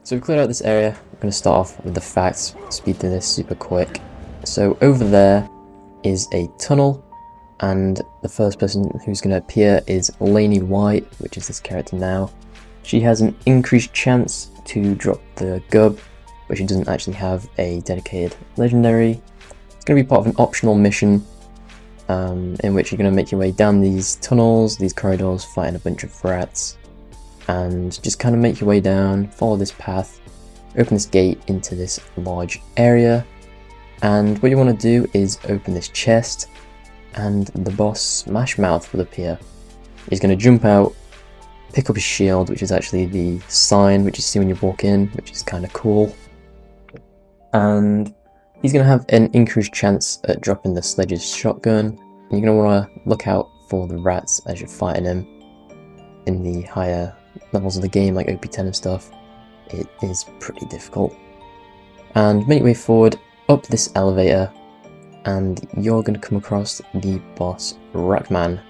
So we've cleared out this area. I'm going to start off with the facts, speed through this super quick. So over there is a tunnel, and the first person who's going to appear is Lainey White, which is this character now. She has an increased chance to drop the gub, but she doesn't actually have a dedicated legendary. It's going to be part of an optional mission in which you're going to make your way down these tunnels, these corridors, fighting a bunch of rats, and just kind of make your way down, follow this path, open this gate into this large area, and what you want to do is open this chest, and the boss Smash Mouth will appear. He's going to jump out, pick up his shield, which is actually the sign which you see when you walk in, which is kind of cool, and he's going to have an increased chance at dropping the Sledge's shotgun. And you're going to want to look out for the rats as you're fighting him in the higher levels of the game, like OP10 and stuff. It is pretty difficult. And make your way forward up this elevator, and you're going to come across the boss Rackman.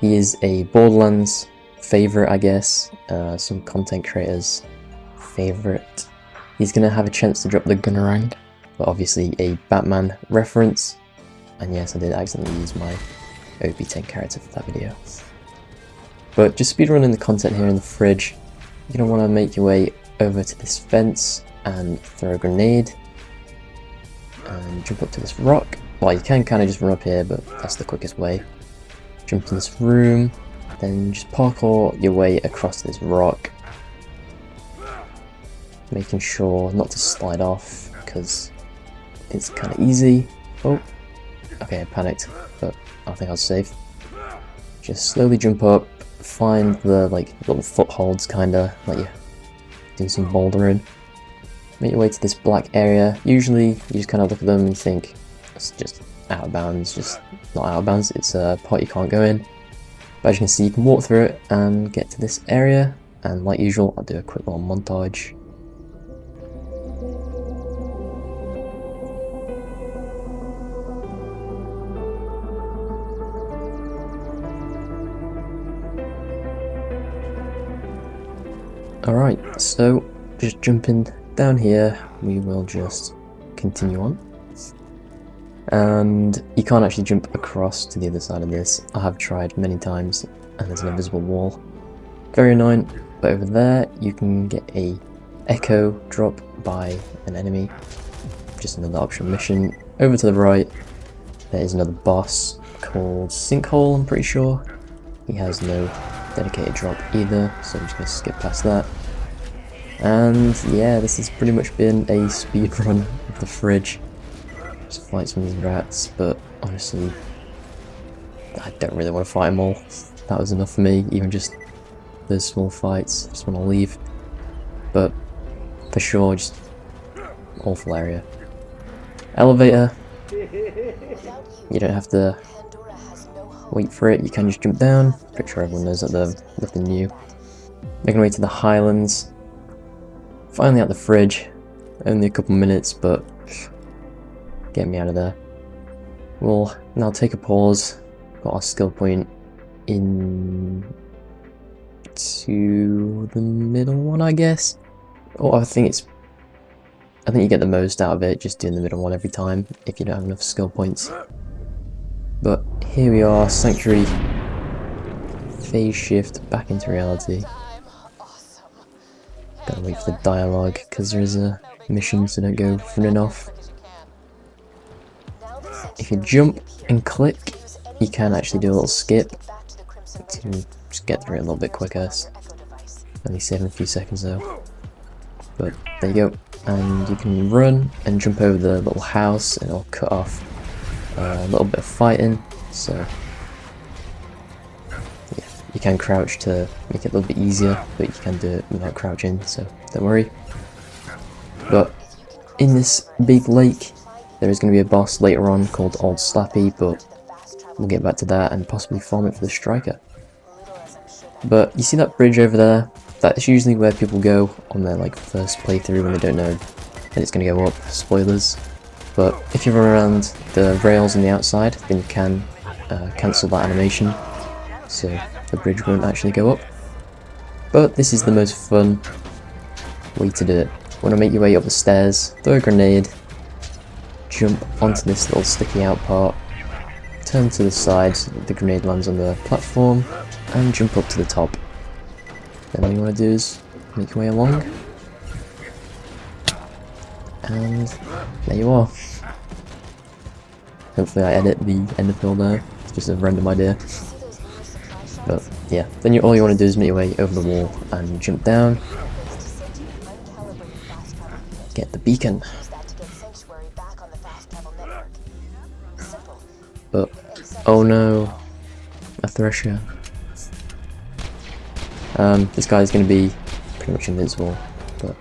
He is a Borderlands favourite, I guess, some content creators' favourite. He's going to have a chance to drop the Gunnerang, but obviously a Batman reference. And yes, I did accidentally use my OP10 character for that video. But just speedrunning the content here in the fridge, you're going to want to make your way over to this fence and throw a grenade. And jump up to this rock. Well, you can kind of just run up here, but that's the quickest way. Jump to this room, then just parkour your way across this rock. Making sure not to slide off, because it's kind of easy. Oh, okay, I panicked, but I think I was safe. Just slowly jump up, find the little footholds, kinda like you do some bouldering. Make your way to this black area. Usually you just kind of look at them and you think it's just out of bounds, just not out of bounds, it's a part you can't go in. But as you can see, you can walk through it and get to this area, and like usual I'll do a quick little montage. Alright, so just jumping down here, we will just continue on. And you can't actually jump across to the other side of this. I have tried many times, and there's an invisible wall. Very annoying, but over there you can get a echo drop by an enemy. Just another optional mission. Over to the right, there is another boss called Sinkhole, I'm pretty sure. He has no dedicated drop either, so I'm just going to skip past that. And yeah, this has pretty much been a speed run of the fridge. Just fight some of these rats, but honestly, I don't really want to fight them all. That was enough for me, even just those small fights. I just want to leave. But for sure, just awful area. Elevator. You don't have to wait for it, you can just jump down. Pretty sure everyone knows that there's nothing new. Making our way to the Highlands. Finally out the fridge. Only a couple minutes, but get me out of there. We'll now take a pause. Got our skill point in to the middle one, I guess. Or I think you get the most out of it just doing the middle one every time if you don't have enough skill points. But here we are, Sanctuary, phase shift back into reality. Gotta wait for the dialogue because there is a mission, so don't go running off. If you jump and click, you can actually do a little skip to just get through it a little bit quicker. Only saving a few seconds though. But there you go, and you can run and jump over the little house and it'll cut off a little bit of fighting, so yeah, you can crouch to make it a little bit easier, but you can do it without crouching, so don't worry. But in this big lake there is going to be a boss later on called Old Slappy, but we'll get back to that and possibly farm it for the striker. But you see that bridge over there? That's usually where people go on their first playthrough when they don't know that it's going to go up. Spoilers. But if you run around the rails on the outside, then you can cancel that animation, so the bridge won't actually go up. But this is the most fun way to do it. Want to make your way up the stairs, throw a grenade, jump onto this little sticky out part, turn to the side so that the grenade lands on the platform, and jump up to the top. Then all you want to do is make your way along, and there you are. Hopefully I edit the end of hill there, it's just a random idea. But yeah, then all you want to do is make your way over the wall and jump down. Get the beacon. But, oh no, a thresher. This guy's going to be pretty much invincible, but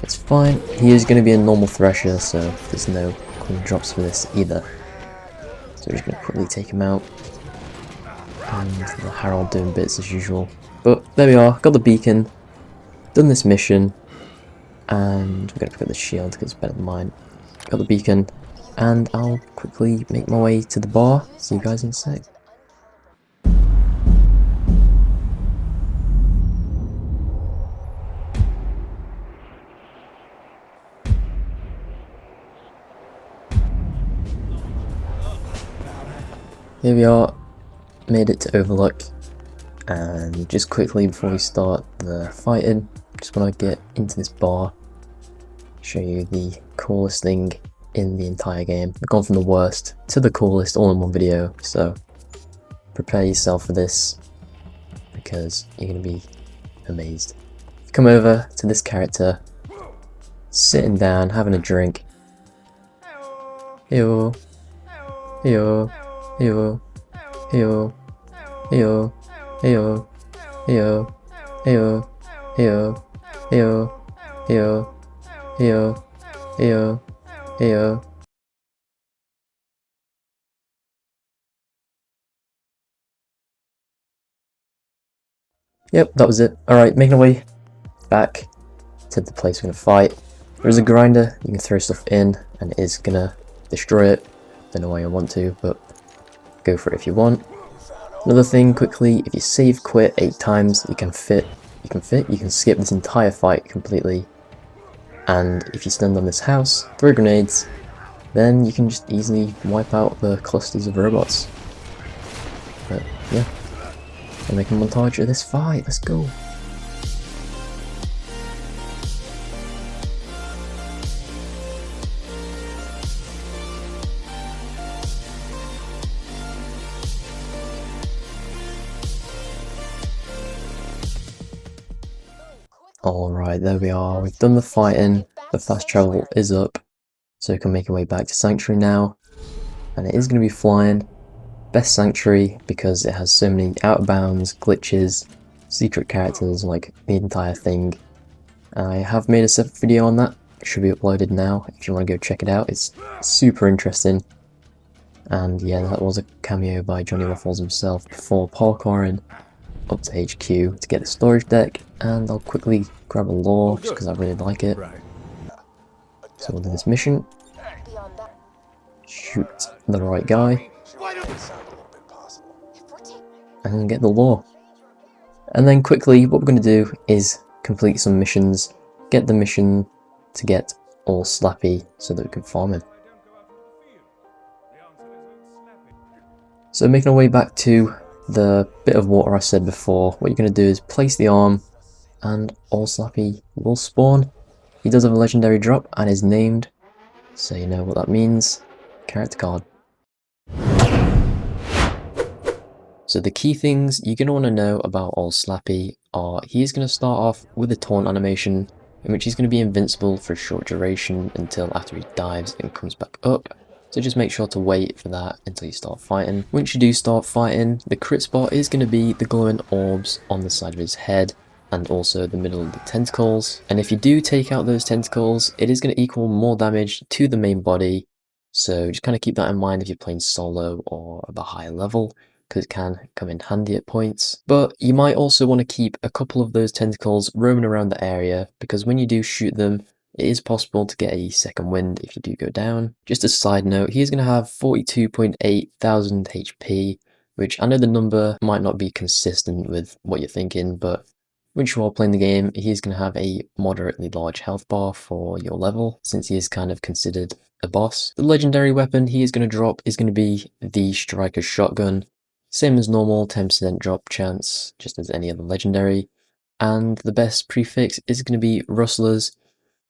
it's fine. He is going to be a normal thresher, so there's no coin drops for this either. So we're just going to quickly take him out. And the Harold doing bits as usual. But there we are, got the beacon, done this mission, and I'm going to pick up the shield because it's better than mine. Got the beacon, and I'll quickly make my way to the bar. See you guys in a sec. Here we are, made it to Overlook, and just quickly before we start the fighting, just want to get into this bar, show you the coolest thing in the entire game. I've gone from the worst to the coolest all in one video, so prepare yourself for this because you're going to be amazed. Come over to this character, sitting down, having a drink. Heyo, heyo, heyo, heyo, heyo, heyo, heyo, heyo, heyo, heyo, heyo, heyo, heyo, heyo. Yep, that was it. Alright, making our way back to the place we're gonna fight. There is a grinder, you can throw stuff in and it is gonna destroy it. Don't know why you want to, but go for it if you want. Another thing quickly, if you save quit 8 times, you can skip this entire fight completely. And if you stand on this house, throw grenades, then you can just easily wipe out the clusters of robots. But yeah, I'll make a montage of this fight, let's go. Alright, there we are, we've done the fighting, the fast travel is up, so we can make our way back to Sanctuary now, and it is going to be flying. Best Sanctuary because it has so many out of bounds, glitches, secret characters, like the entire thing. I have made a separate video on that, it should be uploaded now if you want to go check it out, it's super interesting. And yeah, that was a cameo by Johnny Waffles himself before parkouring up to HQ to get the storage deck, and I'll quickly grab a lore just because I really like it. So we'll do this mission, shoot the right guy, and get the lore. And then quickly what we're going to do is complete some missions, get the mission to get all Slappy so that we can farm him. So making our way back to the bit of water I said before, what you're going to do is place the arm and all Slappy will spawn. He does have a legendary drop and is named, so you know what that means. Character card. So the key things you're going to want to know about all Slappy are he is going to start off with a taunt animation in which he's going to be invincible for a short duration until after he dives and comes back up. So just make sure to wait for that until you start fighting. Once you do start fighting, the crit spot is going to be the glowing orbs on the side of his head and also the middle of the tentacles. And if you do take out those tentacles, it is going to equal more damage to the main body. So just kind of keep that in mind if you're playing solo or at a higher level, because it can come in handy at points. But you might also want to keep a couple of those tentacles roaming around the area, because when you do shoot them, it is possible to get a second wind if you do go down. Just a side note, he is going to have 42.8 thousand HP, which I know the number might not be consistent with what you're thinking, but Once you are playing the game, he is going to have a moderately large health bar for your level, since he is kind of considered a boss. The legendary weapon he is going to drop is going to be the Striker's Shotgun. Same as normal, 10% drop chance, just as any other legendary. And the best prefix is going to be Rustlers.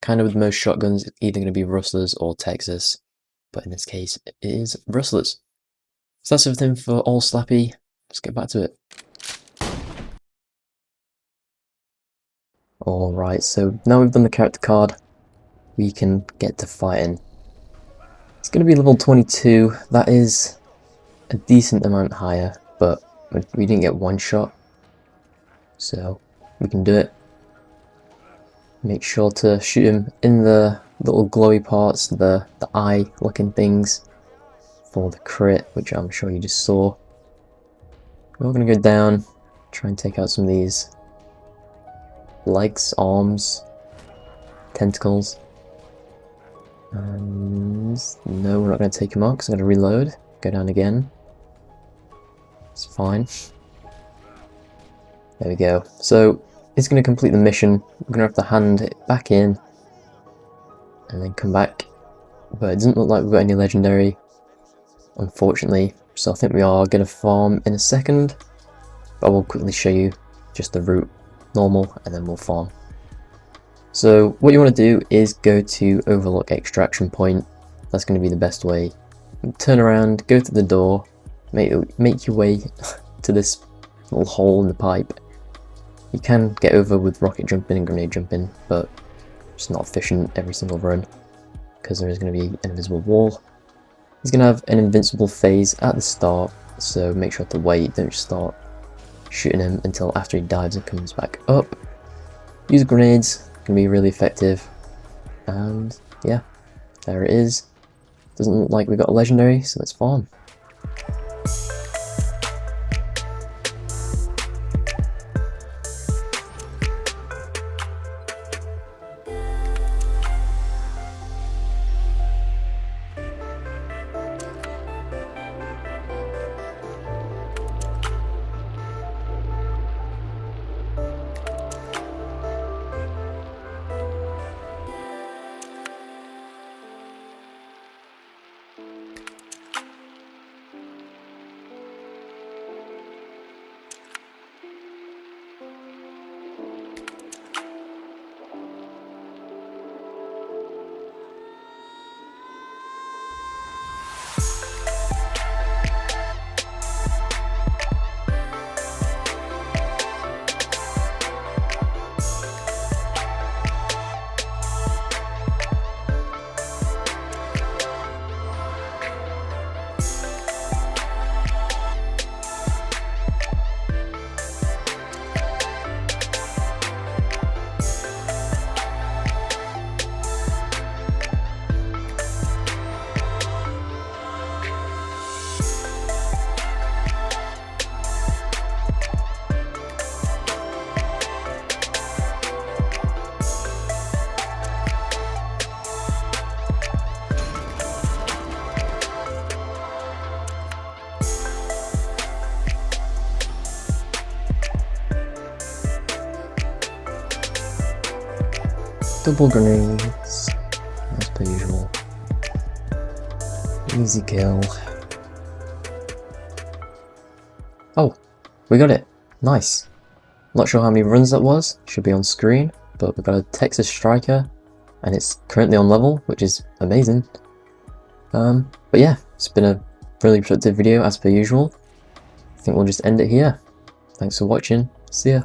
Kind of with most shotguns, it's either going to be Rustlers or Texas. But in this case, it is Rustlers. So that's everything for all Slappy. Let's get back to it. Alright, so now we've done the character card, we can get to fighting. It's going to be level 22, that is a decent amount higher, but we didn't get one shot, so we can do it. Make sure to shoot him in the little glowy parts, the eye looking things, for the crit, which I'm sure you just saw. We're going to go down, try and take out some of these legs, arms, tentacles, and no, we're not going to take him out because I'm going to reload, go down again, it's fine. There we go. So it's going to complete the mission. We're going to have to hand it back in and then come back, but it doesn't look like we've got any legendary, unfortunately, so I think we are going to farm in a second, but I will quickly show you just the route normal and then we'll farm. So what you want to do is go to Overlook Extraction Point. That's going to be the best way. Turn around, go to the door, make your way to this little hole in the pipe. You can get over with rocket jumping and grenade jumping, but it's not efficient every single run because there is going to be an invisible wall. He's going to have an invincible phase at the start, so make sure to wait, don't just start shooting him until after he dives and comes back up. Use grenades, can be really effective, and yeah, there it is. Doesn't look like we got a legendary, so let's farm. Double grenades, as per usual. Easy kill. Oh, we got it. Nice. Not sure how many runs that was, should be on screen, but we've got a Texas Striker, and it's currently on level, which is amazing. But yeah, it's been a really productive video as per usual. I think we'll just end it here. Thanks for watching, see ya.